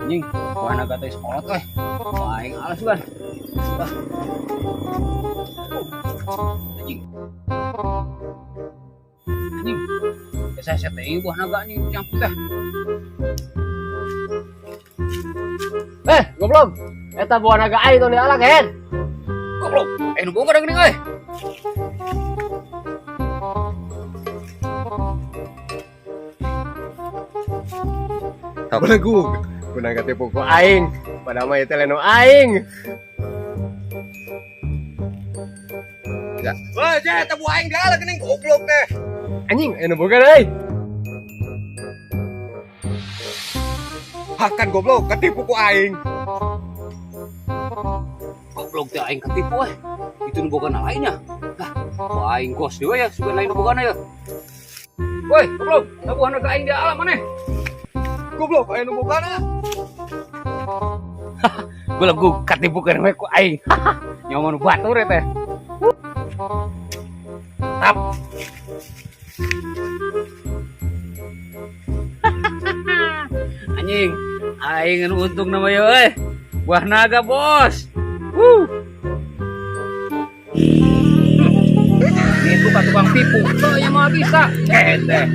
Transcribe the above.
Anjing, mana kata sekolah teh. Paling alas kan. Ah. Anjing. Anjing. Saya teh buah naga anjing campur teh. Goblok. Eta buah naga aing tuh dialak hen. Goblok. Nu boga da geuning euy. Tak boleh gug. Kuna katipu ku aing. Padahal mah eta leno aing. Ya. Wah, eta buah aing galak geuning goblok teh. Anjing, anu boga deui. Hakan goblok ketipu ku aing. Goblok teh aing ketipu euy. Itu nu boga lainnya. Lah, ku aing gos deui ya, sugan lain nu bogana ya. Woi, goblok, buah naga aing di alam maneh. Goblok, aing nu bogana. Belegu katipu kan we ku aing. Nyawa nu batur teh. Tap. Anjing, aing anu untung nama ya euy. Buah naga, Bos. Itu kan tukang tipu. Saya mah bisa. Teh.